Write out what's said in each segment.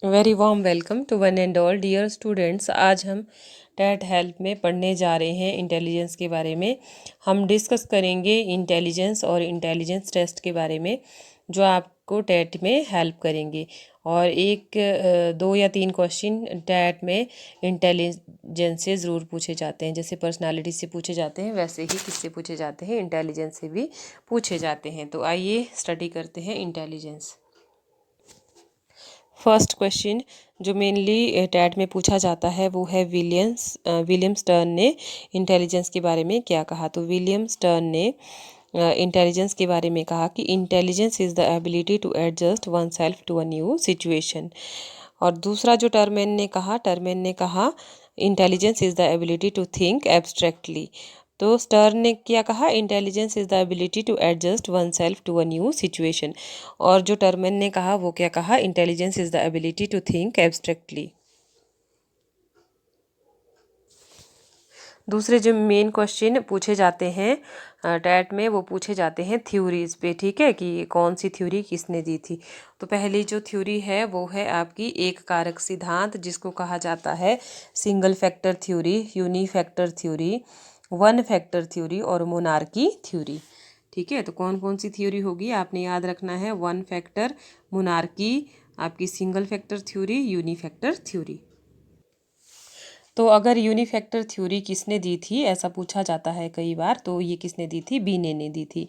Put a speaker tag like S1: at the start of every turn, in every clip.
S1: Very warm welcome to one and all dear students. आज हम TET help में पढ़ने जा रहे हैं इंटेलिजेंस के बारे में। हम डिस्कस करेंगे इंटेलिजेंस और इंटेलिजेंस टेस्ट के बारे में जो आपको टैट में हेल्प करेंगे। और दो या तीन क्वेश्चन टैट में इंटेलिजेंस से ज़रूर पूछे जाते हैं। जैसे पर्सनालिटी से पूछे जाते हैं वैसे ही किससे पूछे जाते हैं, इंटेलिजेंस से भी पूछे जाते हैं। तो आइए स्टडी करते हैं इंटेलिजेंस। फर्स्ट क्वेश्चन जो मेनली टैट में पूछा जाता है वो है विलियम स्टर्न ने इंटेलिजेंस के बारे में क्या कहा। तो विलियम स्टर्न ने इंटेलिजेंस के बारे में कहा कि intelligence is the ability to adjust oneself to a new situation. और दूसरा जो टर्मेन ने कहा intelligence is the ability to think abstractly. तो स्टर्न ने क्या कहा, intelligence is the ability to adjust oneself to a new situation. और जो टर्मेन ने कहा वो क्या कहा, intelligence is the ability to think abstractly. दूसरे जो मेन क्वेश्चन पूछे जाते हैं टैट में वो पूछे जाते हैं थ्योरीज पे, ठीक है, कि कौन सी थ्योरी किसने दी थी। तो पहली जो थ्योरी है वो है आपकी एक कारक सिद्धांत, जिसको कहा जाता है single factor theory, unifactor theory, one factor theory और मोनार्की थ्योरी। ठीक है, तो कौन कौन सी थ्योरी होगी आपने याद रखना है, वन फैक्टर, मोनार्की, आपकी single factor theory, unifactor theory. तो अगर यूनिफैक्टर थ्योरी किसने दी थी ऐसा पूछा जाता है कई बार, तो ये किसने दी थी, बीने ने दी थी।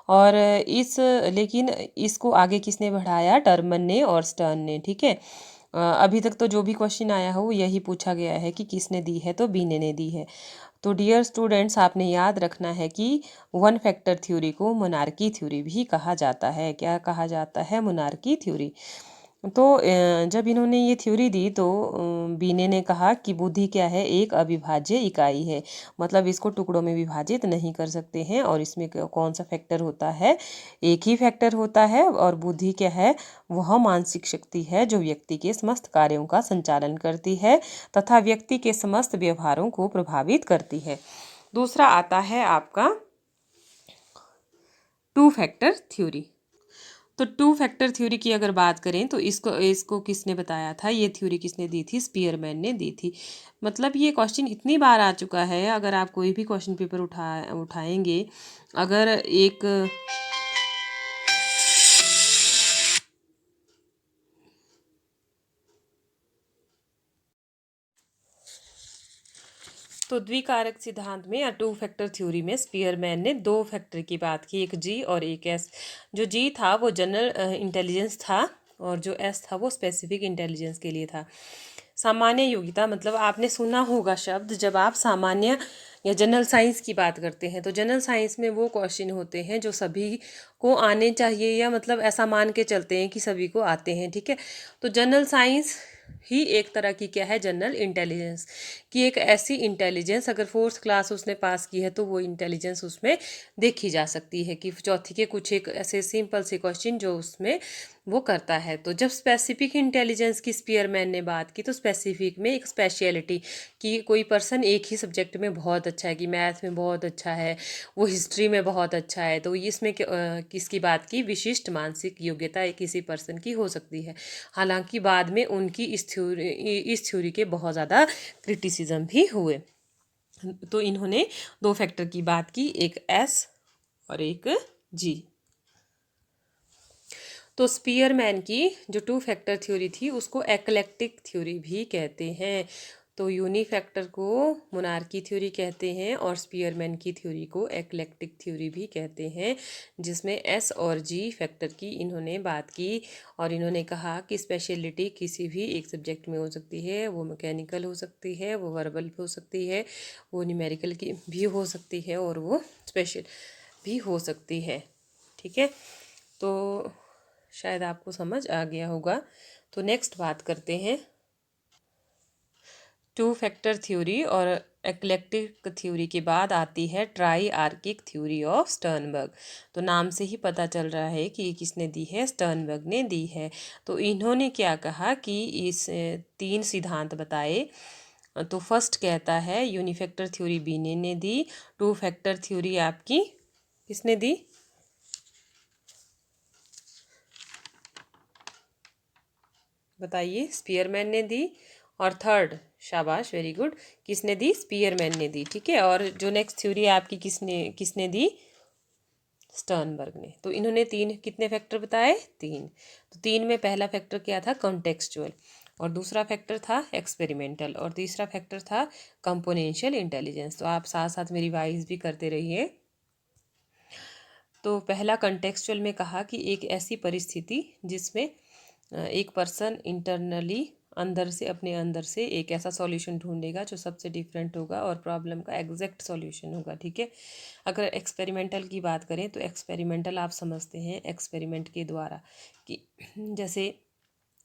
S1: और लेकिन इसको आगे किसने बढ़ाया, टर्मन ने और स्टर्न ने। ठीक है, अभी तक तो जो भी क्वेश्चन आया हो यही पूछा गया है कि किसने दी है, तो बीने ने दी है। तो डियर स्टूडेंट्स आपने याद रखना है कि वन फैक्टर थ्योरी को मोनार्की थ्योरी भी कहा जाता है। क्या कहा जाता है, मोनार्की थ्योरी। तो जब इन्होंने ये थ्योरी दी तो बीने ने कहा कि बुद्धि क्या है, एक अविभाज्य इकाई है, मतलब इसको टुकड़ों में विभाजित नहीं कर सकते हैं। और इसमें कौन सा फैक्टर होता है, एक ही फैक्टर होता है। और बुद्धि क्या है, वह मानसिक शक्ति है जो व्यक्ति के समस्त कार्यों का संचालन करती है तथा व्यक्ति के समस्त व्यवहारों को प्रभावित करती है। दूसरा आता है आपका टू फैक्टर थ्योरी। तो टू फैक्टर थ्योरी की अगर बात करें तो इसको इसको किसने बताया था, ये थ्योरी किसने दी थी, स्पीयरमैन ने दी थी। मतलब ये क्वेश्चन इतनी बार आ चुका है, अगर आप कोई भी क्वेश्चन पेपर उठाएंगे, अगर एक तो द्विकारक सिद्धांत में या टू फैक्टर थ्योरी में स्पीयरमैन ने दो फैक्टर की बात की, एक जी और एक एस। जो जी था वो जनरल इंटेलिजेंस था और जो एस था वो स्पेसिफिक इंटेलिजेंस के लिए था। सामान्य योग्यता, मतलब आपने सुना होगा शब्द, जब आप सामान्य या जनरल साइंस की बात करते हैं तो जनरल साइंस में वो क्वेश्चन होते हैं जो सभी को आने चाहिए, या मतलब ऐसा मान के चलते हैं कि सभी को आते हैं। ठीक है, तो जनरल साइंस ही एक तरह की क्या है, जनरल इंटेलिजेंस की एक ऐसी इंटेलिजेंस, अगर फोर्थ क्लास उसने पास की है तो वो इंटेलिजेंस उसमें देखी जा सकती है कि चौथी के कुछ एक ऐसे सिंपल से क्वेश्चन जो उसमें वो करता है। तो जब स्पेसिफिक इंटेलिजेंस की स्पीयरमैन ने बात की तो स्पेसिफिक में एक स्पेशलिटी कि कोई पर्सन एक ही सब्जेक्ट में बहुत अच्छा है, कि मैथ में बहुत अच्छा है, वो हिस्ट्री में बहुत अच्छा है, तो इसमें किसकी बात की, विशिष्ट मानसिक योग्यता किसी पर्सन की हो सकती है। हालांकि बाद में उनकी इस थ्योरी के बहुत ज़्यादा क्रिटिसिज्म भी हुए। तो इन्होंने दो फैक्टर की बात की, एक एस और एक जी। तो स्पीयरमैन की जो टू फैक्टर थ्योरी थी उसको एक्लेक्टिक थ्योरी भी कहते हैं। तो यूनी फैक्टर को मोनार्की थ्योरी कहते हैं और स्पीयरमैन की थ्योरी को एक्लेक्टिक थ्योरी भी कहते हैं, जिसमें एस और जी फैक्टर की इन्होंने बात की। और इन्होंने कहा कि स्पेशलिटी किसी भी एक सब्जेक्ट में हो सकती है, वो मैकेनिकल हो सकती है, वो वर्बल हो सकती है, वो न्यूमेरिकल की भी हो सकती है और वो स्पेशल भी हो सकती है। ठीक है, तो शायद आपको समझ आ गया होगा। तो नेक्स्ट बात करते हैं टू फैक्टर थ्योरी और एक्लेक्टिक थ्योरी के बाद आती है try archaic theory of Sternberg. तो नाम से ही पता चल रहा है कि ये किसने दी है, स्टर्नबर्ग ने दी है। तो इन्होंने क्या कहा कि इस तीन सिद्धांत बताए। तो फर्स्ट कहता है यूनिफैक्टर थ्योरी बीने ने दी, टू फैक्टर थ्योरी आपकी किसने दी, बताइए, स्पीयरमैन ने दी। और थर्ड, शाबाश, वेरी गुड, किसने दी? स्पीयरमैन ने दी, ठीक है। और जो नेक्स्ट थ्योरी है आपकी, किसने किसने दी? स्टर्नबर्ग ने। तो इन्होंने तीन, कितने फैक्टर बताए? तीन। तो तीन में पहला फैक्टर क्या था? कॉन्टेक्सचुअल। और दूसरा फैक्टर था एक्सपेरिमेंटल। और तीसरा फैक्टर था कंपोनेंशियल इंटेलिजेंस। तो आप साथ साथ में रिवाइज भी करते रहिए। तो पहला कंटेक्सचुअल में कहा कि एक ऐसी परिस्थिति जिसमें एक पर्सन इंटरनली अंदर से, अपने अंदर से एक ऐसा सॉल्यूशन ढूंढेगा जो सबसे डिफरेंट होगा और प्रॉब्लम का एग्जैक्ट सॉल्यूशन होगा, ठीक है। अगर एक्सपेरिमेंटल की बात करें तो एक्सपेरिमेंटल आप समझते हैं एक्सपेरिमेंट के द्वारा कि जैसे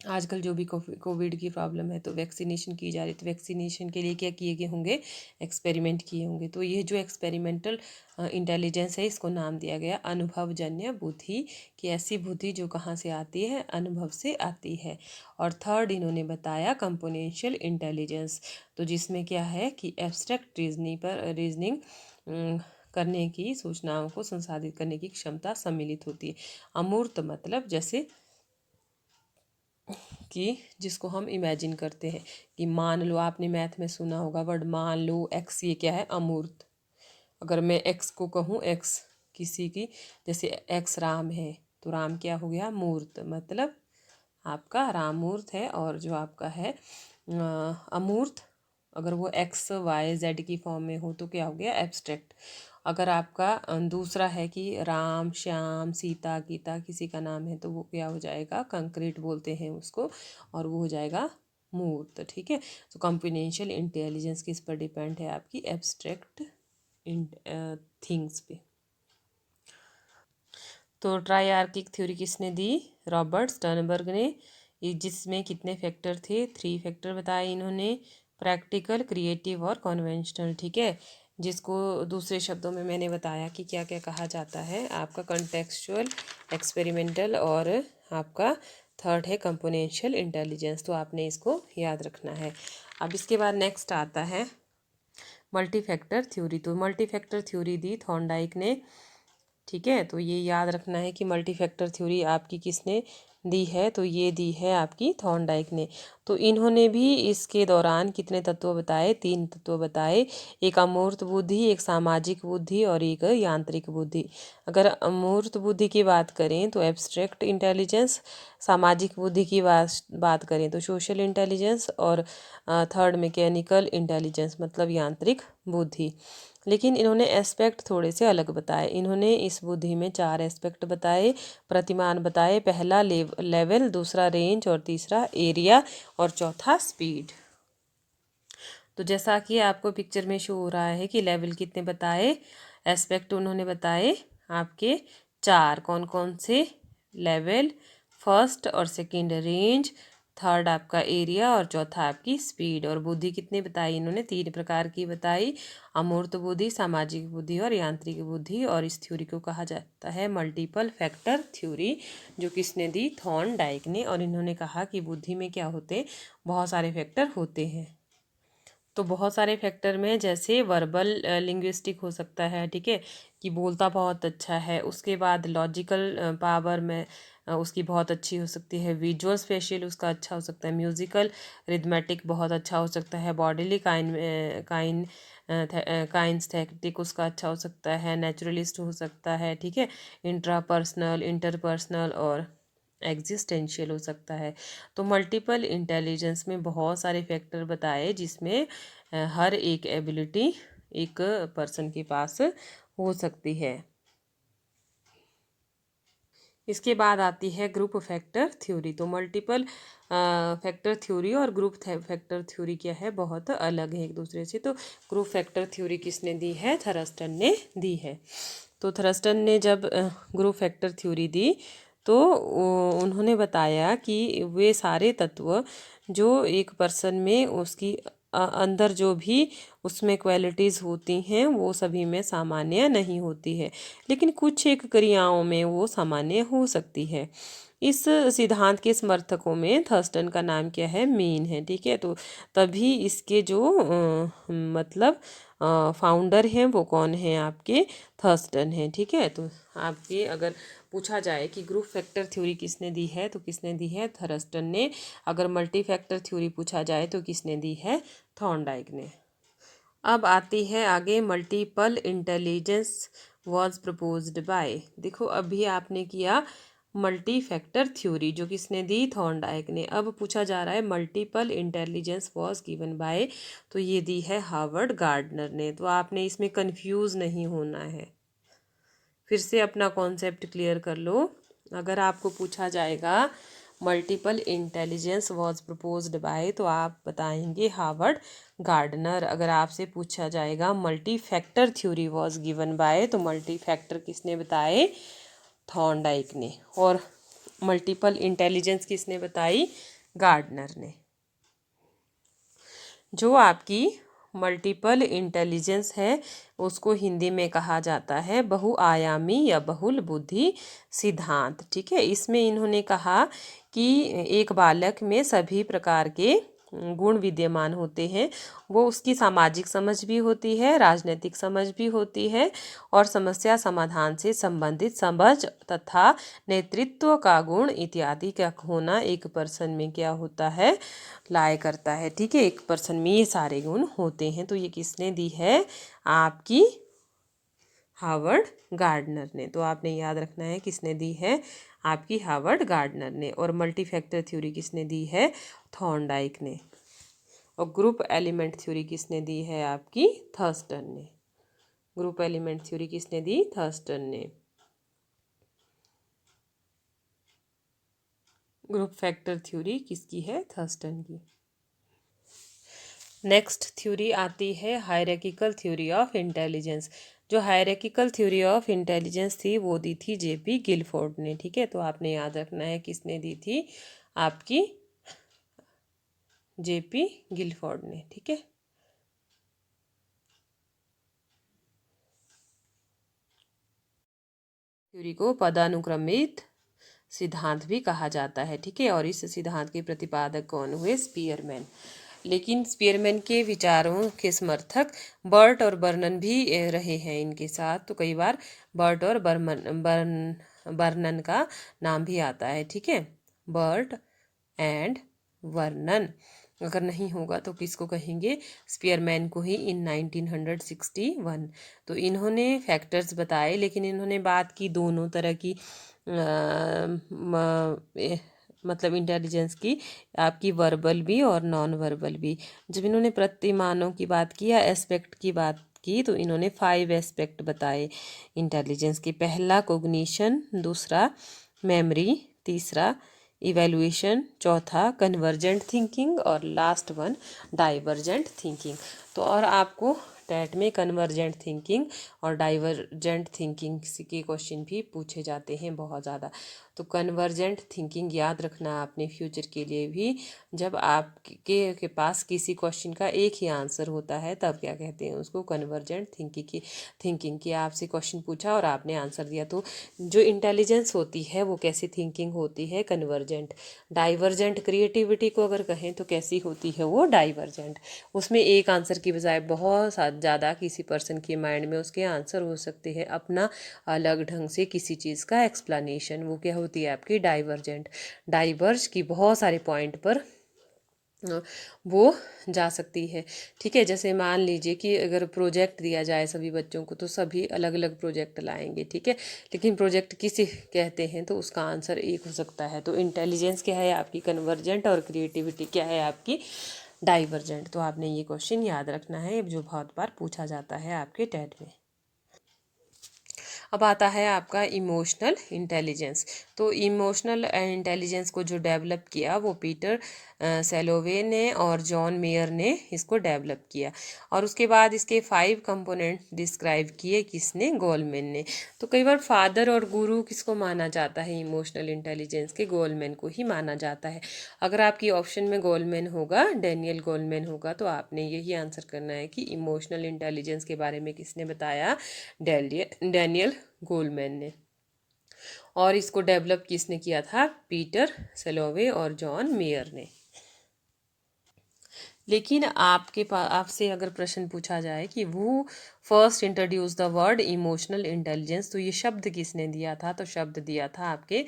S1: आजकल जो भी कोविड की प्रॉब्लम है तो वैक्सीनेशन की जा रही है, तो वैक्सीनेशन के लिए क्या किए गए होंगे? एक्सपेरिमेंट किए होंगे। तो ये जो एक्सपेरिमेंटल इंटेलिजेंस है, इसको नाम दिया गया अनुभवजन्य बुद्धि, कि ऐसी बुद्धि जो कहाँ से आती है? अनुभव से आती है। और थर्ड इन्होंने बताया कंपोनेंशियल इंटेलिजेंस, तो जिसमें क्या है कि एब्स्ट्रैक्ट रीजनिंग करने की, सूचनाओं को संसाधित करने की क्षमता सम्मिलित होती है। अमूर्त मतलब जैसे कि जिसको हम इमेजिन करते हैं कि मान लो, आपने मैथ में सुना होगा वर्ड मान लो एक्स, ये क्या है? अमूर्त। अगर मैं एक्स को कहूँ, एक्स किसी की, जैसे एक्स राम है, तो राम क्या हो गया? मूर्त, मतलब आपका राम मूर्त है। और जो आपका है अमूर्त, अगर वो एक्स वाई जेड की फॉर्म में हो तो क्या हो गया? एब्स्ट्रैक्ट। अगर आपका दूसरा है कि राम श्याम सीता गीता किसी का नाम है, तो वो क्या हो जाएगा? कंक्रीट बोलते हैं उसको, और वो हो जाएगा मूर्त, ठीक है। तो कॉम्बिनेंशियल इंटेलिजेंस किस पर डिपेंड है? आपकी एब्स्ट्रैक्ट थिंग्स पे। तो ट्राइआर्किक थ्योरी किसने दी? रॉबर्ट स्टर्नबर्ग ने। जिसमें कितने फैक्टर थे? 3 फैक्टर बताए इन्होंने, प्रैक्टिकल, क्रिएटिव और कन्वेंशनल, ठीक है। जिसको दूसरे शब्दों में मैंने बताया कि क्या क्या कहा जाता है, आपका कॉन्टेक्सचुअल, एक्सपेरिमेंटल और आपका थर्ड है कंपोनेंशियल इंटेलिजेंस। तो आपने इसको याद रखना है। अब इसके बाद नेक्स्ट आता है मल्टी फैक्टर थ्योरी। तो मल्टी फैक्टर थ्योरी दी थॉर्नडाइक ने, ठीक है। तो ये याद रखना है कि मल्टी फैक्टर थ्योरी आपकी किसने दी है? तो ये दी है आपकी थॉर्नडाइक ने। तो इन्होंने भी इसके दौरान कितने तत्व बताए? 3 तत्व बताए, एक अमूर्त बुद्धि, एक सामाजिक बुद्धि और एक यांत्रिक बुद्धि। अगर अमूर्त बुद्धि की बात करें तो एब्स्ट्रैक्ट इंटेलिजेंस, सामाजिक बुद्धि की बात करें तो सोशल इंटेलिजेंस, और थर्ड मैकेनिकल इंटेलिजेंस मतलब यांत्रिक बुद्धि। लेकिन इन्होंने एस्पेक्ट थोड़े से अलग बताए। इन्होंने इस बुद्धि में 4 एस्पेक्ट बताए, प्रतिमान बताए। पहला लेवल, दूसरा रेंज और तीसरा एरिया और चौथा स्पीड। तो जैसा कि आपको पिक्चर में शो हो रहा है कि लेवल कितने बताए, एस्पेक्ट उन्होंने बताए आपके 4। कौन कौन से? लेवल, फर्स्ट और सेकंड रेंज, थर्ड आपका एरिया और चौथा आपकी स्पीड। और बुद्धि कितनी बताई इन्होंने? 3 प्रकार की बताई, अमूर्त बुद्धि, सामाजिक बुद्धि और यांत्रिक बुद्धि। और इस थ्योरी को कहा जाता है मल्टीपल फैक्टर थ्योरी, जो किसने दी? थॉर्नडाइक ने। और इन्होंने कहा कि बुद्धि में क्या होते? बहुत सारे फैक्टर होते हैं। तो बहुत सारे फैक्टर में जैसे वर्बल लिंग्विस्टिक हो सकता है, ठीक है, कि बोलता बहुत अच्छा है। उसके बाद लॉजिकल पावर में उसकी बहुत अच्छी हो सकती है। विजुअल स्पेशियल उसका अच्छा हो सकता है। म्यूजिकल रिथमेटिक बहुत अच्छा हो सकता है। बॉडीली काइंस्थेटिक उसका अच्छा हो सकता है। नेचुरलिस्ट हो सकता है, ठीक है। इंट्रापर्सनल, इंटरपर्सनल और एग्जिस्टेंशियल हो सकता है। तो मल्टीपल इंटेलिजेंस में बहुत सारे फैक्टर बताए, जिसमें हर एक एबिलिटी एक पर्सन के पास हो सकती है। इसके बाद आती है ग्रुप फैक्टर थ्योरी। तो मल्टीपल फैक्टर थ्योरी और ग्रुप फैक्टर थ्योरी क्या है? बहुत अलग है एक दूसरे से। तो ग्रुप फैक्टर थ्योरी किसने दी है? थरस्टन ने दी है। तो थरस्टन ने जब ग्रुप फैक्टर थ्योरी दी तो उन्होंने बताया कि वे सारे तत्व जो एक पर्सन में उसकी अंदर जो भी उसमें क्वालिटीज़ होती हैं वो सभी में सामान्य नहीं होती है, लेकिन कुछ एक क्रियाओं में वो सामान्य हो सकती है। इस सिद्धांत के समर्थकों में थर्स्टन का नाम क्या है? मीन है, ठीक है। तो तभी इसके जो मतलब फाउंडर हैं वो कौन है? आपके थर्स्टन हैं, ठीक है। तो आपके अगर पूछा जाए कि ग्रुप फैक्टर थ्योरी किसने दी है, तो किसने दी है, थर्स्टन ने। अगर मल्टी फैक्टर थ्योरी पूछा जाए तो किसने दी है, थॉर्नडाइक ने। अब आती है आगे, multiple intelligence was proposed by. देखो अभी आपने किया मल्टी फैक्टर थ्योरी, जो किसने दी, थॉर्नडाइक ने। अब पूछा जा रहा है multiple intelligence was given by, तो ये दी है हार्वर्ड गार्डनर ने। तो आपने इसमें कंफ्यूज नहीं होना है, फिर से अपना कॉन्सेप्ट क्लियर कर लो। अगर आपको पूछा जाएगा multiple intelligence was proposed by, तो आप बताएंगे हार्वर्ड गार्डनर। अगर आपसे पूछा जाएगा multi factor theory was given by, तो मल्टी फैक्टर किसने बताए, थॉर्नडाइक ने। और मल्टीपल इंटेलिजेंस किसने बताई, गार्डनर ने। जो आपकी मल्टीपल इंटेलिजेंस है उसको हिंदी में कहा जाता है बहुआयामी या बहुल बुद्धि सिद्धांत। ठीक है, इसमें इन्होंने कहा कि एक बालक में सभी प्रकार के गुण विद्यमान होते हैं। वो उसकी सामाजिक समझ भी होती है, राजनीतिक समझ भी होती है, और समस्या समाधान से संबंधित समझ तथा नेतृत्व का गुण इत्यादि का होना एक पर्सन में क्या होता है, लाया करता है। ठीक है, एक पर्सन में ये सारे गुण होते हैं। तो ये किसने दी है, आपकी हार्वर्ड गार्डनर ने। तो आपने याद रखना है किसने दी है, आपकी हार्वर्ड गार्डनर ने। और मल्टी फैक्टर थ्योरी किसने दी है, थॉर्नडाइक ने। और ग्रुप एलिमेंट थ्योरी किसने दी है, आपकी थर्स्टन ने। ग्रुप एलिमेंट थ्योरी किसने दी, थर्स्टन ने। ग्रुप फैक्टर थ्योरी किसकी है, थर्स्टन की। नेक्स्ट थ्योरी आती है हायरार्किकल थ्योरी ऑफ इंटेलिजेंस। जो हायरार्किकल थ्योरी ऑफ इंटेलिजेंस थी वो दी थी जेपी गिलफोर्ड ने। ठीक है, तो आपने याद रखना है किसने दी थी, आपकी जेपी गिलफोर्ड ने। ठीक है, थ्योरी को पदानुक्रमित सिद्धांत भी कहा जाता है। ठीक है, और इस सिद्धांत के प्रतिपादक कौन हुए, स्पीयरमैन। लेकिन स्पीयरमैन के विचारों के समर्थक बर्ट और बर्नन भी रहे हैं इनके साथ। तो कई बार बर्ट और बर्नन का नाम भी आता है। ठीक है, बर्ट एंड वर्नन। अगर नहीं होगा तो किसको कहेंगे, स्पीयरमैन को ही, इन 1961। तो इन्होंने फैक्टर्स बताए, लेकिन इन्होंने बात की दोनों तरह की मतलब इंटेलिजेंस की, आपकी वर्बल भी और नॉन वर्बल भी। जब इन्होंने प्रतिमानों की बात की या एस्पेक्ट की बात की, तो इन्होंने 5 एस्पेक्ट बताए इंटेलिजेंस के। पहला कोग्निशन, दूसरा मेमोरी, तीसरा इवैल्यूएशन, चौथा कन्वर्जेंट थिंकिंग, और लास्ट वन डाइवर्जेंट थिंकिंग। तो और आपको टैट में कन्वर्जेंट थिंकिंग और डाइवर्जेंट थिंकिंग के क्वेश्चन भी पूछे जाते हैं बहुत ज़्यादा। तो कन्वर्जेंट थिंकिंग याद रखना आपने फ्यूचर के लिए भी। जब आपके पास किसी क्वेश्चन का एक ही आंसर होता है तब क्या कहते हैं उसको, कन्वर्जेंट थिंकिंग की आपसे क्वेश्चन पूछा और आपने आंसर दिया। तो जो इंटेलिजेंस होती है वो कैसी थिंकिंग होती है, कन्वर्जेंट। डाइवर्जेंट क्रिएटिविटी को अगर कहें तो कैसी होती है वो, डाइवर्जेंट। उसमें एक आंसर की बजाय बहुत ज़्यादा किसी पर्सन के माइंड में उसके आंसर हो सकते हैं, अपना अलग ढंग से किसी चीज़ का एक्सप्लेनेशन, वो क्या होती है आपकी, डाइवर्जेंट। डाइवर्ज की बहुत सारे पॉइंट पर वो जा सकती है। ठीक है, जैसे मान लीजिए कि अगर प्रोजेक्ट दिया जाए सभी बच्चों को तो सभी अलग अलग प्रोजेक्ट लाएंगे। ठीक है, लेकिन प्रोजेक्ट किसे कहते हैं तो उसका आंसर एक हो सकता है। तो इंटेलिजेंस क्या है आपकी, कन्वर्जेंट, और क्रिएटिविटी क्या है आपकी, डाइवर्जेंट। तो आपने ये क्वेश्चन याद रखना है, जो बहुत बार पूछा जाता है आपके टेट में। अब आता है आपका इमोशनल इंटेलिजेंस। तो इमोशनल इंटेलिजेंस को जो डेवलप किया वो पीटर सेलोवे ने और जॉन मेयर ने इसको डेवलप किया। और उसके बाद इसके 5 कंपोनेंट डिस्क्राइब किए किसने, गोलमैन ने। तो कई बार फादर और गुरु किसको माना जाता है इमोशनल इंटेलिजेंस के, गोलमैन को ही माना जाता है। अगर आपकी ऑप्शन में गोलमैन होगा, डैनियल गोलमैन होगा, तो आपने यही आंसर करना है कि इमोशनल इंटेलिजेंस के बारे में किसने बताया, डैनियल गोलमैन ने। और इसको डेवलप किसने किया था, पीटर सेलोवे और जॉन मेयर ने। लेकिन आपके पास आपसे अगर प्रश्न पूछा जाए कि वो first introduce the word emotional intelligence, तो ये शब्द किसने दिया था, तो शब्द दिया था आपके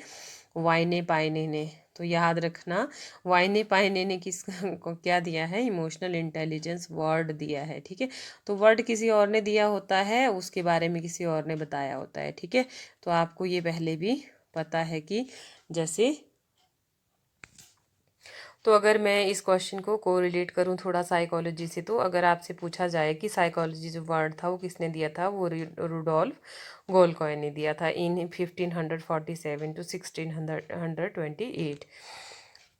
S1: वाइने पाइने ने। तो याद रखना, वाइने पाइने ने किस को क्या दिया है, इमोशनल इंटेलिजेंस वर्ड दिया है, ठीक है। तो वर्ड किसी और ने दिया होता है, उसके बारे में किसी और ने बताया होता है, ठीक है। तो आपको ये पहले भी पता है कि जैसे, तो अगर मैं इस क्वेश्चन को कोरिलेट करूं थोड़ा साइकोलॉजी से, तो अगर आपसे पूछा जाए कि साइकोलॉजी जो वर्ड था वो किसने दिया था, वो रुडोल्फ गोलकॉय ने दिया था इन 1547 टू 1628।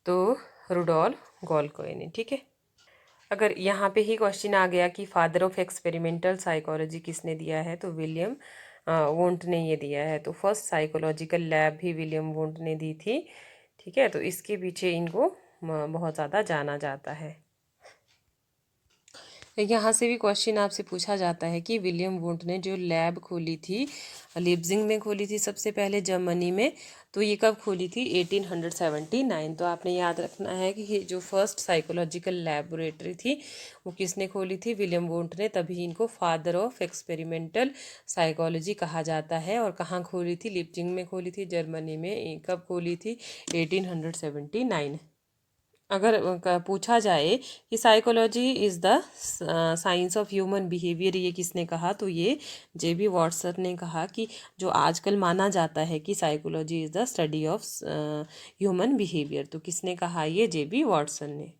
S1: तो रुडोल्फ गोलकॉय ने, ठीक है। अगर यहाँ पे ही क्वेश्चन आ गया कि फादर ऑफ एक्सपेरिमेंटल साइकोलॉजी किसने दिया है, तो विलियम वोंट ने ये दिया है। तो फर्स्ट साइकोलॉजिकल लैब भी विलियम वोंट ने दी थी, ठीक है। तो इसके पीछे इनको बहुत ज़्यादा जाना जाता है। यहाँ से भी क्वेश्चन आपसे पूछा जाता है कि विलियम वुंट ने जो लैब खोली थी, लीप्जिंग में खोली थी सबसे पहले जर्मनी में, तो ये कब खोली थी, 1879। तो आपने याद रखना है कि ये जो फर्स्ट साइकोलॉजिकल लैबोरेटरी थी वो किसने खोली थी, विलियम वुंट ने। तभी इनको फादर ऑफ एक्सपेरिमेंटल साइकोलॉजी कहा जाता है। और कहाँ खोली थी, लीप्जिंग में खोली थी जर्मनी में। कब खोली थी, 1879। अगर पूछा जाए कि psychology is the science of human behaviour, ये किसने कहा, तो ये जेबी वॉटसन ने कहा कि जो आजकल माना जाता है कि psychology is the study of human behaviour, तो किसने कहा, ये जेबी वॉटसन ने।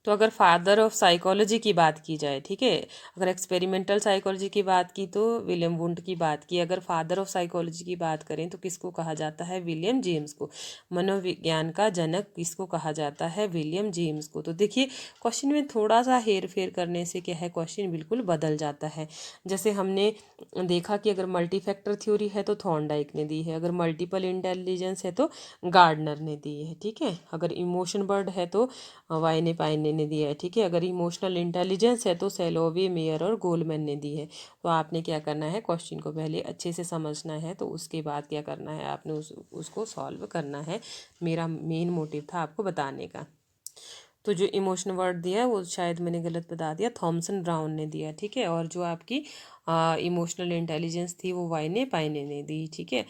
S1: तो अगर फादर ऑफ साइकोलॉजी की बात की जाए, ठीक है, अगर एक्सपेरिमेंटल साइकोलॉजी की बात की तो विलियम वुंट की बात की। अगर फादर ऑफ साइकोलॉजी की बात करें तो किसको कहा जाता है, विलियम जेम्स को। मनोविज्ञान का जनक किसको कहा जाता है, विलियम जेम्स को। तो देखिए क्वेश्चन में थोड़ा सा हेर फेर करने से क्या है, क्वेश्चन बिल्कुल बदल जाता है। जैसे हमने देखा कि अगर मल्टी फैक्टर थ्योरी है तो थॉर्नडाइक ने दी है, अगर मल्टीपल इंटेलिजेंस है तो गार्डनर ने दी है, ठीक है। अगर इमोशन वर्ड है तो वाइने पाइने ने दिया है, ठीक है। अगर इमोशनल इंटेलिजेंस है तो सेलोवे, मेयर और गोलमैन ने दी है। तो आपने क्या करना है, क्वेश्चन को पहले अच्छे से समझना है, तो उसके बाद क्या करना है, आपने उसको सॉल्व करना है। मेरा मेन मोटिव था आपको बताने का। तो जो इमोशन वर्ड दिया है वो शायद मैंने गलत बता दिया, थॉमसन ब्राउन ने दिया, ठीक है। और जो आपकी इमोशनल इंटेलिजेंस थी वो वाइने पाइने ने दी, ठीक है।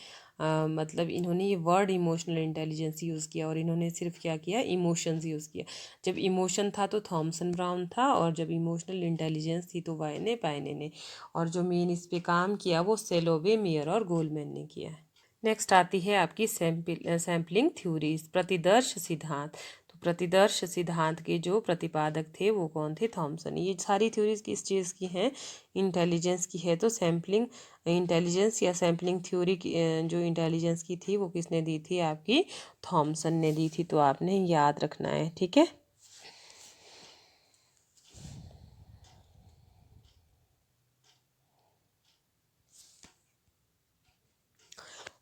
S1: मतलब इन्होंने ये वर्ड इमोशनल इंटेलिजेंस यूज़ किया और इन्होंने सिर्फ क्या किया, इमोशंस यूज़ किया। जब इमोशन था तो थॉमसन ब्राउन था, और जब इमोशनल इंटेलिजेंस थी तो वाइने पाइने ने। और जो मेन इस पे काम किया वो सेलोवे, मेयर और गोलमैन ने किया है। नेक्स्ट आती है आपकी सैम्पलिंग थ्योरीज, प्रतिदर्श सिद्धांत। तो प्रतिदर्श सिद्धांत के जो प्रतिपादक थे वो कौन थे, थॉमसन। ये सारी थ्योरीज किस चीज़ की हैं, इंटेलिजेंस की है। तो सैम्पलिंग इंटेलिजेंस या सैम्पलिंग थ्योरी की जो इंटेलिजेंस की थी वो किसने दी थी, आपकी थॉमसन ने दी थी। तो आपने याद रखना है, ठीक है।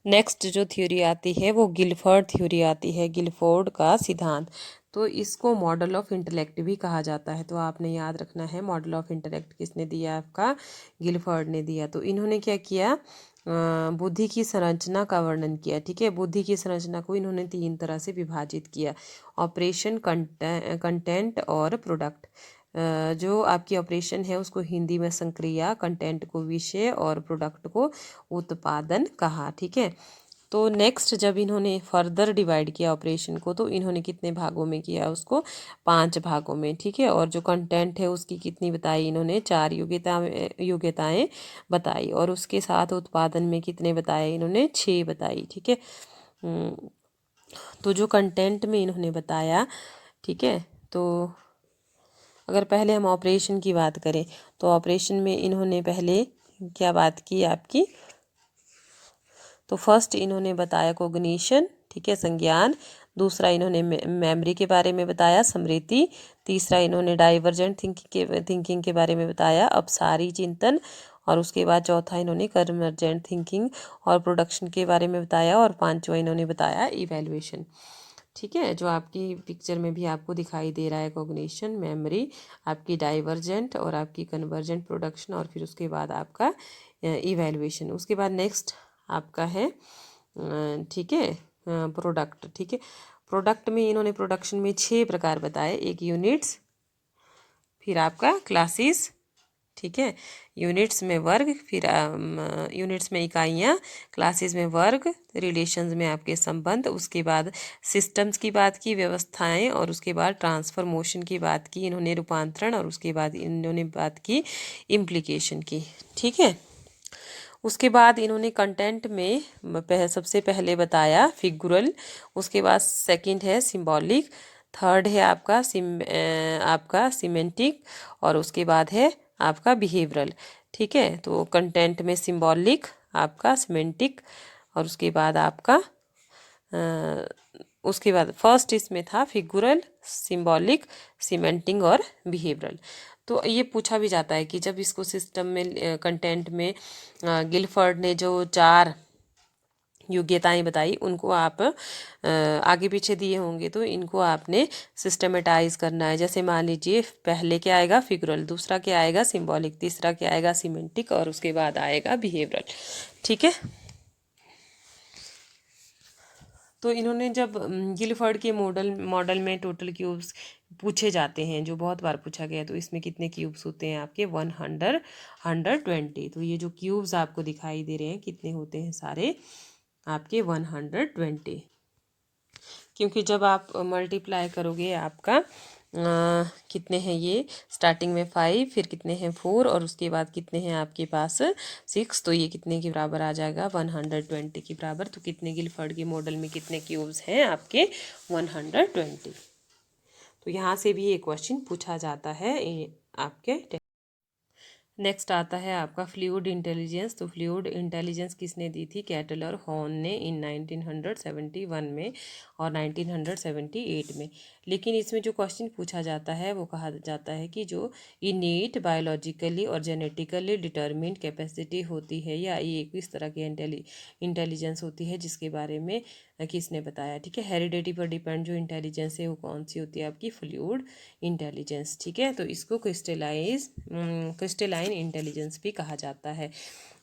S1: नेक्स्ट जो थ्योरी आती है वो गिलफोर्ड थ्योरी आती है, गिलफोर्ड का सिद्धांत। तो इसको मॉडल ऑफ इंटेलेक्ट भी कहा जाता है। तो आपने याद रखना है, मॉडल ऑफ इंटेलेक्ट किसने दिया, आपका गिलफोर्ड ने दिया। तो इन्होंने क्या किया, बुद्धि की संरचना का वर्णन किया, ठीक है। बुद्धि की संरचना को इन्होंने 3 तरह से विभाजित किया, ऑपरेशन, कंटेंट और प्रोडक्ट। जो आपकी ऑपरेशन है उसको हिंदी में संक्रिया, कंटेंट को विषय और प्रोडक्ट को उत्पादन कहा, ठीक है। तो नेक्स्ट जब इन्होंने फर्दर डिवाइड किया ऑपरेशन को, तो इन्होंने कितने भागों में किया उसको, 5 भागों में, ठीक है। और जो कंटेंट है उसकी कितनी बताई, इन्होंने 4 योग्यताएं बताई। और उसके साथ उत्पादन में कितने बताए, इन्होंने 6 बताई, ठीक है। तो जो कंटेंट में इन्होंने बताया, ठीक है। तो अगर पहले हम ऑपरेशन की बात करें तो ऑपरेशन में इन्होंने पहले क्या बात की आपकी, तो फर्स्ट इन्होंने बताया कोग्निशन, ठीक है, संज्ञान। दूसरा इन्होंने मेमोरी के बारे में बताया, स्मृति। तीसरा इन्होंने डाइवर्जेंट थिंकिंग के बारे में बताया, अपसारी चिंतन। और उसके बाद चौथा इन्होंने कन्वर्जेंट थिंकिंग और प्रोडक्शन के बारे में बताया। और पांचवा इन्होंने बताया इवैल्यूएशन, ठीक है। जो आपकी पिक्चर में भी आपको दिखाई दे रहा है, कॉग्निशन, मेमोरी, आपकी डाइवर्जेंट और आपकी कन्वर्जेंट प्रोडक्शन, और फिर उसके बाद आपका इवैल्यूएशन। उसके बाद नेक्स्ट आपका है, ठीक है, प्रोडक्ट, ठीक है। प्रोडक्ट में इन्होंने प्रोडक्शन में 6 प्रकार बताए। एक यूनिट्स, फिर आपका क्लासेस, ठीक है, यूनिट्स में वर्ग, फिर यूनिट्स में इकाइयाँ, क्लासेस में वर्ग, रिलेशंस में आपके संबंध, उसके बाद सिस्टम्स की बात की, व्यवस्थाएं, और उसके बाद ट्रांसफॉर्मेशन की बात की इन्होंने, रूपांतरण, और उसके बाद इन्होंने बात की इम्प्लीकेशन की, ठीक है। उसके बाद इन्होंने कंटेंट में सबसे पहले बताया फिगुरल, उसके बाद सेकंड है सिंबॉलिक, थर्ड है आपका सिमेंटिक, और उसके बाद है आपका बिहेवियरल, ठीक है। तो कंटेंट में सिंबॉलिक, आपका सिमेंटिक, और उसके बाद आपका उसके बाद फर्स्ट इसमें था फिगुरल, सिंबॉलिक, सीमेंटिंग और बिहेवियरल। तो ये पूछा भी जाता है कि जब इसको सिस्टम में कंटेंट में गिलफर्ड ने जो 4 योग्यताएं बताई उनको आप आगे पीछे दिए होंगे, तो इनको आपने सिस्टमेटाइज करना है। जैसे मान लीजिए पहले क्या आएगा फिगुरल, दूसरा क्या आएगा सिंबॉलिक, तीसरा क्या आएगा सीमेंटिक, और उसके बाद आएगा बिहेवियरल, ठीक है। तो इन्होंने जब गिलफर्ड के मॉडल में टोटल क्यूब्स पूछे जाते हैं, जो बहुत बार पूछा गया, तो इसमें कितने क्यूब्स होते हैं आपके 120। तो ये जो क्यूब्स आपको दिखाई दे रहे हैं कितने होते हैं सारे आपके 120, क्योंकि जब आप मल्टीप्लाई करोगे आपका कितने हैं ये, स्टार्टिंग में 5, फिर कितने हैं 4, और उसके बाद कितने हैं आपके पास 6, तो ये कितने के बराबर आ जाएगा 120 के बराबर। तो कितने गिलफर्ड के मॉडल में कितने क्यूब्स हैं आपके 120। तो यहाँ से भी एक क्वेश्चन पूछा जाता है आपके। नेक्स्ट आता है आपका फ्लूइड इंटेलिजेंस। तो फ्लूइड इंटेलिजेंस किसने दी थी, कैटलर हॉर्न ने इन 1971 में और 1978 में। लेकिन इसमें जो क्वेश्चन पूछा जाता है वो कहा जाता है कि जो इनेट बायोलॉजिकली और जेनेटिकली डिटर्मिन्ड कैपेसिटी होती है, या ये किस तरह की इंटेलिजेंस होती है जिसके बारे में किसने बताया, ठीक है। हेरिडिटी पर डिपेंड जो इंटेलिजेंस है वो कौन सी होती है आपकी, फ्लूइड इंटेलिजेंस, ठीक है। तो इसको क्रिस्टलाइन इंटेलिजेंस भी कहा जाता है।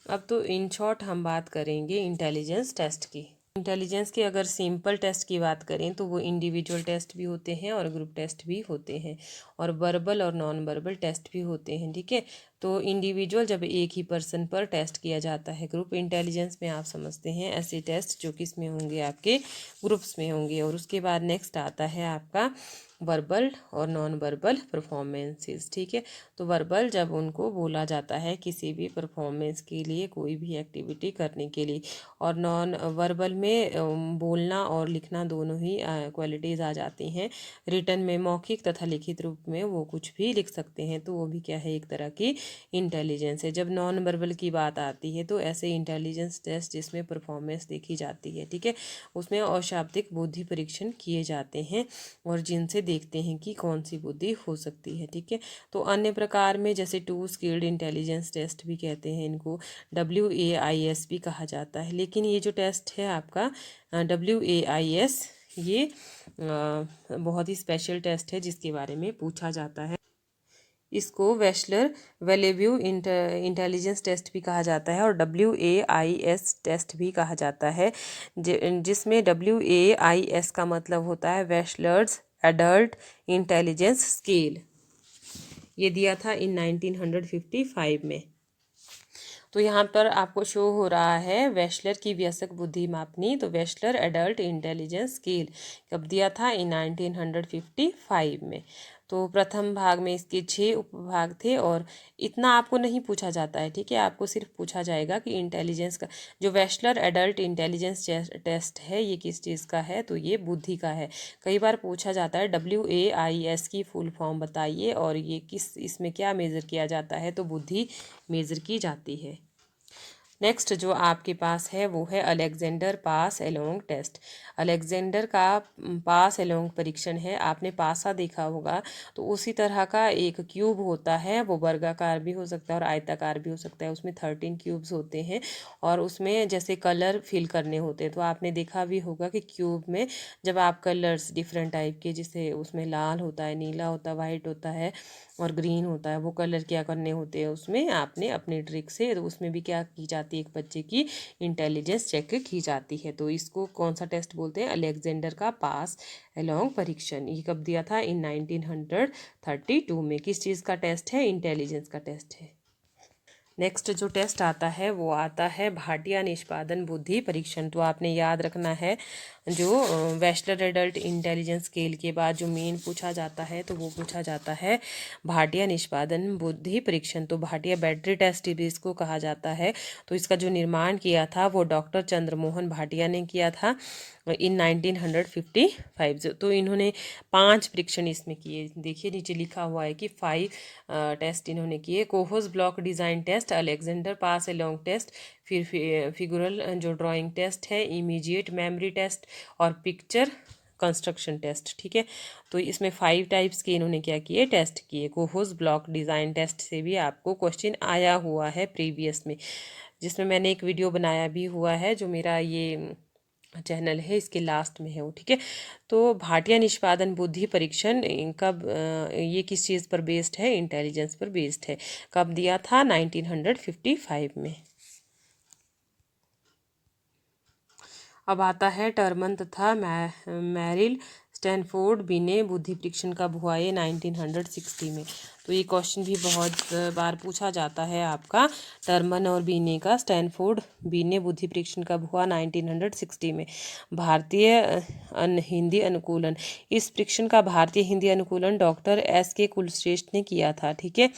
S1: अब तो इन शॉर्ट हम बात करेंगे इंटेलिजेंस टेस्ट की। इंटेलिजेंस के अगर सिंपल टेस्ट की बात करें तो वो इंडिविजुअल टेस्ट भी होते हैं और ग्रुप टेस्ट भी होते हैं, और वर्बल और नॉन वर्बल टेस्ट भी होते हैं, ठीक है। तो इंडिविजुअल जब एक ही पर्सन पर टेस्ट किया जाता है, ग्रुप इंटेलिजेंस में आप समझते हैं ऐसे टेस्ट जो किस में होंगे आपके ग्रुप्स में होंगे। और उसके बाद नेक्स्ट आता है आपका वर्बल और नॉन वर्बल परफॉर्मेंसेस, ठीक है। तो वर्बल जब उनको बोला जाता है किसी भी परफॉर्मेंस के लिए, कोई भी एक्टिविटी करने के लिए, और नॉन वर्बल में बोलना और लिखना दोनों ही क्वालिटीज़ आ जाती हैं। रिटर्न में मौखिक तथा लिखित रूप में वो कुछ भी लिख सकते हैं, तो वो भी क्या है, एक तरह की इंटेलिजेंस है। जब नॉन वर्बल की बात आती है तो ऐसे इंटेलिजेंस टेस्ट जिसमें परफॉर्मेंस देखी जाती है, ठीक है, उसमें अशाब्दिक बुद्धि परीक्षण किए जाते हैं और जिनसे देखते हैं कि कौन सी बुद्धि हो सकती है, ठीक है। तो अन्य प्रकार में जैसे 2 स्किल्ड इंटेलिजेंस टेस्ट भी कहते हैं इनको, WAIS भी कहा जाता है। लेकिन ये जो टेस्ट है आपका WAIS, ये बहुत ही स्पेशल टेस्ट है जिसके बारे में पूछा जाता है। इसको वेशलर वेलेव्यू इंटेलिजेंस टेस्ट भी कहा जाता है और WAIS टेस्ट भी कहा जाता है, जिसमें WAIS का मतलब होता है वेशलर्स एडल्ट इंटेलिजेंस स्केल। ये दिया था इन 1955 में। तो यहाँ पर आपको शो हो रहा है वेशलर की वयस्क बुद्धि मापनी। तो वेशलर एडल्ट इंटेलिजेंस स्केल कब दिया था, इन 1955 में। तो प्रथम भाग में इसके 6 उपभाग थे और इतना आपको नहीं पूछा जाता है, ठीक है। आपको सिर्फ पूछा जाएगा कि इंटेलिजेंस का जो वेशलर एडल्ट इंटेलिजेंस टेस्ट है ये किस चीज़ का है, तो ये बुद्धि का है। कई बार पूछा जाता है WAIS की फुल फॉर्म बताइए और ये किस इसमें क्या मेज़र किया जाता है, तो बुद्धि मेज़र की जाती है। नेक्स्ट जो आपके पास है वो है अलेक्जेंडर पास एलोंग टेस्ट। अलेक्जेंडर का पास एलोंग परीक्षण है। आपने पासा देखा होगा, तो उसी तरह का एक क्यूब होता है, वो वर्गाकार भी हो सकता है और आयताकार भी हो सकता है। उसमें 13 क्यूब्स होते हैं और उसमें जैसे कलर फिल करने होते हैं। तो आपने देखा भी होगा कि क्यूब में जब आप कलर्स डिफरेंट टाइप के, जैसे उसमें लाल होता है, नीला होता है, वाइट होता है और ग्रीन होता है, वो कलर क्या करने होते हैं उसमें आपने अपनी ट्रिक से, तो उसमें भी क्या की जाती जाती है, एक बच्चे की इंटेलिजेंस चेक की जाती है। तो इसको कौन सा टेस्ट बोलते हैं? अलेक्जेंडर का पास अलोंग परीक्षण। ये कब दिया था? इन 1932 में। किस चीज़ का टेस्ट है? इंटेलिजेंस का टेस्ट है। नेक्स्ट जो टेस्ट आता है वो आता है भाटिया निष्पादन बुद्धि परीक्षण। तो आपने याद रखना है, जो बैचलर एडल्ट इंटेलिजेंस स्केल के बाद जो मेन पूछा जाता है तो वो पूछा जाता है भाटिया निष्पादन बुद्धि परीक्षण। तो भाटिया बैटरी टेस्ट भी इसको कहा जाता है। तो इसका जो निर्माण किया था वो डॉक्टर चंद्रमोहन भाटिया ने किया था इन 1955। तो इन्होंने 5 परीक्षण इसमें किए। देखिए नीचे लिखा हुआ है कि 5 टेस्ट इन्होंने किए। कोहोस ब्लॉक डिज़ाइन टेस्ट, अलेक्जेंडर पास अलोंग टेस्ट, फिर फिगुरल जो ड्राइंग टेस्ट है, इमीडिएट मेमोरी टेस्ट और पिक्चर कंस्ट्रक्शन टेस्ट। ठीक है, तो इसमें 5 टाइप्स के इन्होंने क्या किए? टेस्ट किए। कोहोस ब्लॉक डिज़ाइन टेस्ट से भी आपको क्वेश्चन आया हुआ है प्रीवियस में, जिसमें मैंने एक वीडियो बनाया भी हुआ है, जो मेरा ये चैनल है इसके लास्ट में है वो। ठीक है, तो भाटिया निष्पादन बुद्धि परीक्षण कब ये किस चीज़ पर बेस्ड है? इंटेलिजेंस पर बेस्ड है। कब दिया था? 1955 में। अब आता है टर्मन तथा मैरिल स्टैनफोर्ड बिने बुद्धि परीक्षण कब हुआ? ये 1960 में। तो ये क्वेश्चन भी बहुत बार पूछा जाता है आपका, टर्मन और बीने का स्टैनफोर्ड बीने बुद्धि परीक्षण कब हुआ? 1960 में। भारतीय हिंदी अनुकूलन, इस परीक्षण का भारतीय हिंदी अनुकूलन डॉक्टर S.K. कुलश्रेष्ठ ने किया था। ठीक है,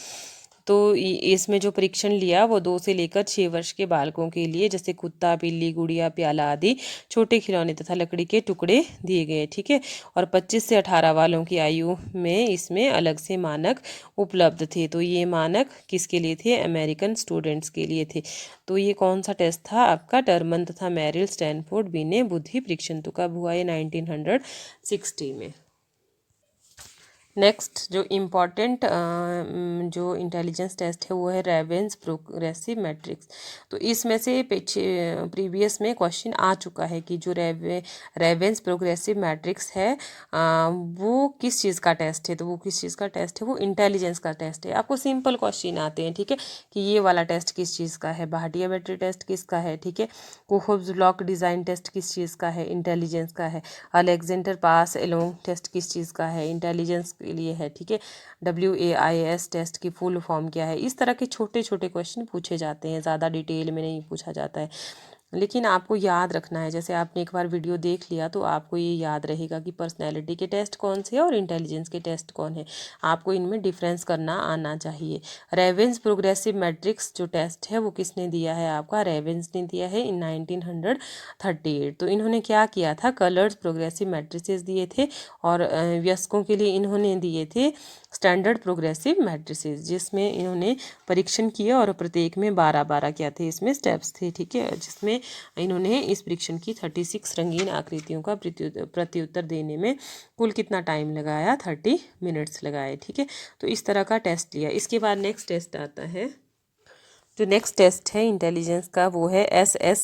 S1: तो इसमें जो परीक्षण लिया वो 2 से लेकर 6 वर्ष के बालकों के लिए, जैसे कुत्ता, बिल्ली, गुड़िया, प्याला आदि छोटे खिलौने तथा लकड़ी के टुकड़े दिए गए। ठीक है, और 25 से 18 वालों की आयु में इसमें अलग से मानक उपलब्ध थे। तो ये मानक किसके लिए थे? अमेरिकन स्टूडेंट्स के लिए थे। तो ये कौन सा टेस्ट था आपका? टर्मन तथा मैरिल स्टैनफोर्ड बिने बुद्धि परीक्षण। तो कब हुआ? ये 1960 में। नेक्स्ट जो इम्पॉर्टेंट जो इंटेलिजेंस टेस्ट है वो है रेवेंस प्रोग्रेसिव मैट्रिक्स। तो इसमें से पीछे प्रीवियस में क्वेश्चन आ चुका है कि जो रेवेंस प्रोग्रेसिव मैट्रिक्स है वो किस चीज़ का टेस्ट है? तो वो किस चीज़ का टेस्ट है? वो इंटेलिजेंस का टेस्ट है। आपको सिंपल क्वेश्चन आते हैं, ठीक है, कि ये वाला टेस्ट किस चीज़ का है? भाटिया बैटरी टेस्ट किसका है? ठीक है, कोहोस ब्लॉक डिज़ाइन टेस्ट किस चीज़ का है? इंटेलिजेंस का है। अलेक्जेंडर पास एलोंग टेस्ट किस चीज़ का है? इंटेलिजेंस के लिए है। ठीक है, WAIS टेस्ट की फुल फॉर्म क्या है? इस तरह के छोटे छोटे क्वेश्चन पूछे जाते हैं, ज़्यादा डिटेल में नहीं पूछा जाता है, लेकिन आपको याद रखना है। जैसे आपने एक बार वीडियो देख लिया तो आपको ये याद रहेगा कि पर्सनैलिटी के टेस्ट कौन से हैं और इंटेलिजेंस के टेस्ट कौन है। आपको इनमें डिफरेंस करना आना चाहिए। रेवेंस प्रोग्रेसिव मैट्रिक्स जो टेस्ट है वो किसने दिया है? आपका रेवेंस ने दिया है इन 1938। तो इन्होंने क्या किया था? कलर्स प्रोग्रेसिव मैट्रिसेस दिए थे, और वयस्कों के लिए इन्होंने दिए थे स्टैंडर्ड प्रोग्रेसिव मैट्रिसेस, जिसमें इन्होंने परीक्षण किए और प्रत्येक में 12-12 क्या थे? इसमें स्टेप्स थे। ठीक है, जिसमें इन्होंने इस परीक्षण की 36 रंगीन आकृतियों का प्रत्युत्तर देने में कुल कितना टाइम लगाया? 30 मिनट्स लगाए। ठीक है, तो इस तरह का टेस्ट लिया। इसके बाद नेक्स्ट टेस्ट आता है, जो नेक्स्ट टेस्ट है इंटेलिजेंस का वो है SS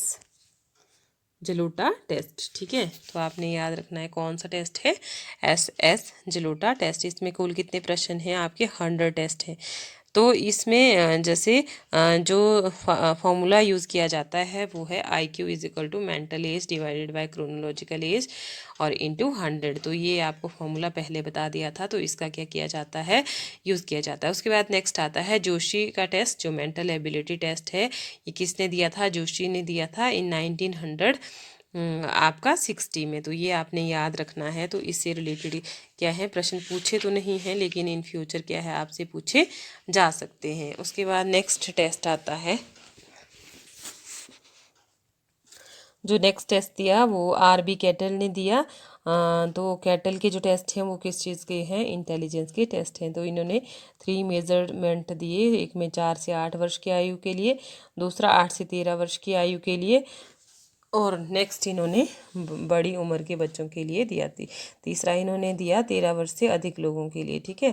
S1: जलोटा टेस्ट। ठीक है, तो आपने याद रखना है कौन सा टेस्ट है? SS Jalota test. इसमें कुल कितने प्रश्न हैं आपके? 100 टेस्ट हैं। तो इसमें जैसे जो फॉर्मूला यूज़ किया जाता है वो है IQ = mental as divided by chronological age और इंटू 100। तो ये आपको फॉर्मूला पहले बता दिया था, तो इसका क्या किया जाता है? यूज़ किया जाता है। उसके बाद नेक्स्ट आता है जोशी का टेस्ट, जो मेंटल एबिलिटी टेस्ट है। ये किसने दिया था? जोशी ने दिया था इन 1900 आपका 60 में। तो ये आपने याद रखना है। तो इससे रिलेटेड क्या है? प्रश्न पूछे तो नहीं हैं, लेकिन इन फ्यूचर क्या है? आपसे पूछे जा सकते हैं। उसके बाद नेक्स्ट टेस्ट आता है, जो नेक्स्ट टेस्ट दिया वो RB कैटल ने दिया। तो कैटल के जो टेस्ट हैं वो किस चीज़ के हैं? इंटेलिजेंस के टेस्ट हैं। तो इन्होंने 3 मेजरमेंट दिए, एक में 4 से 8 वर्ष की आयु के लिए, दूसरा 8 से 13 वर्ष की आयु के लिए, और नेक्स्ट इन्होंने बड़ी उम्र के बच्चों के लिए दिया थी। तीसरा इन्होंने दिया 13 वर्ष से अधिक लोगों के लिए। ठीक है,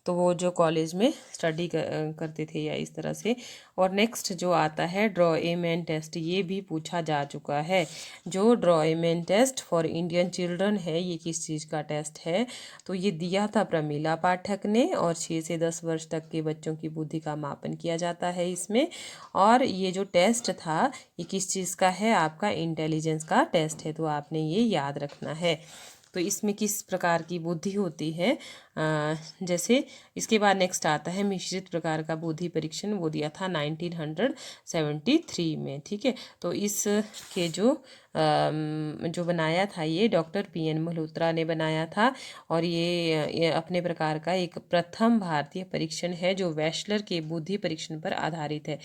S1: तो वो जो कॉलेज में स्टडी करते थे या इस तरह से। और नेक्स्ट जो आता है ड्रॉएमैन टेस्ट, ये भी पूछा जा चुका है। जो ड्रॉएमैन टेस्ट फॉर इंडियन चिल्ड्रन है, ये किस चीज़ का टेस्ट है? तो ये दिया था प्रमीला पाठक ने, और 6 से 10 वर्ष तक के बच्चों की बुद्धि का मापन किया जाता है इसमें। और ये जो टेस्ट था ये किस चीज़ का है? आपका इंटेलिजेंस का टेस्ट है, तो आपने ये याद रखना है। तो इसमें किस प्रकार की बुद्धि होती है, जैसे इसके बाद नेक्स्ट आता है मिश्रित प्रकार का बुद्धि परीक्षण, वो दिया था 1973 में, ठीक है। तो इसके जो बनाया था ये डॉक्टर PN मल्होत्रा ने बनाया था, और ये अपने प्रकार का एक प्रथम भारतीय परीक्षण है जो वेशलर के बुद्धि परीक्षण पर आधारित है।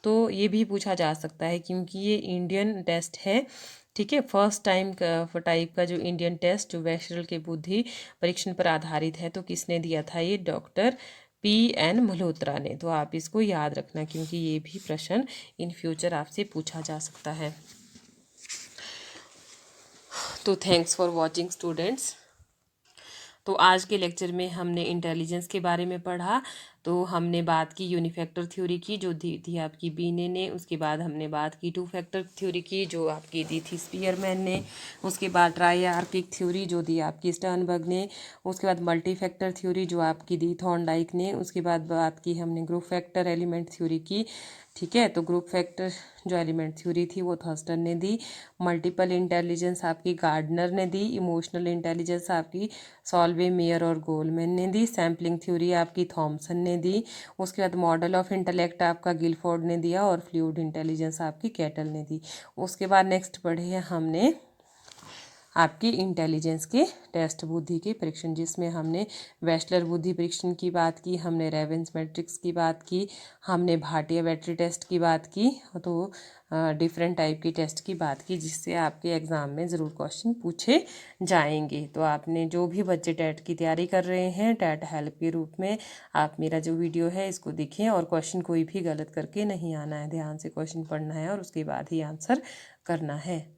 S1: तो ये भी पूछा जा सकता है क्योंकि ये इंडियन टेस्ट है, ठीक है। फर्स्ट टाइम का टाइप का जो इंडियन टेस्ट जो वेशरल के बुद्धि परीक्षण पर आधारित है, तो किसने दिया था? ये डॉक्टर PN मल्होत्रा ने। तो आप इसको याद रखना क्योंकि ये भी प्रश्न इन फ्यूचर आपसे पूछा जा सकता है। तो थैंक्स फॉर वॉचिंग स्टूडेंट्स। तो आज के लेक्चर में हमने इंटेलिजेंस के बारे में पढ़ा। तो हमने बात की यूनिफैक्टर थ्योरी की जो दी थी आपकी बीने ने, उसके बाद हमने बात की टू फैक्टर थ्योरी की जो आपकी दी थी स्पीयरमैन ने, उसके बाद ट्राइआर्किक थ्योरी जो दी आपकी स्टर्नबर्ग ने, उसके बाद मल्टी फैक्टर थ्योरी जो आपकी दी थॉर्नडाइक ने, उसके बाद बात की हमने ग्रुप फैक्टर एलिमेंट थ्योरी की, ठीक है। तो ग्रुप फैक्टर जो एलिमेंट थ्योरी थी वो थर्स्टन ने दी, मल्टीपल इंटेलिजेंस आपकी गार्डनर ने दी, इमोशनल इंटेलिजेंस आपकी सॉल्वे, मेयर और गोलमैन ने दी, सैम्पलिंग थ्योरी आपकी थॉमसन ने दी, उसके बाद मॉडल ऑफ इंटेलेक्ट आपका गिलफोर्ड ने दिया, और फ्लूइड इंटेलिजेंस आपकी कैटल ने दी। उसके बाद नेक्स्ट पढ़े हैं हमने आपकी इंटेलिजेंस के टेस्ट बुद्धि के परीक्षण, जिसमें हमने वेशलर बुद्धि परीक्षण की बात की, हमने रेवेंस मैट्रिक्स की बात की, हमने भाटिया बैटरी टेस्ट की बात की, तो डिफरेंट टाइप की टेस्ट की बात की जिससे आपके एग्ज़ाम में ज़रूर क्वेश्चन पूछे जाएंगे। तो आपने जो भी बच्चे टैट की तैयारी कर रहे हैं टैट हेल्प के रूप में, आप मेरा जो वीडियो है इसको देखें, और क्वेश्चन कोई भी गलत करके नहीं आना है, ध्यान से क्वेश्चन पढ़ना है और उसके बाद ही आंसर करना है।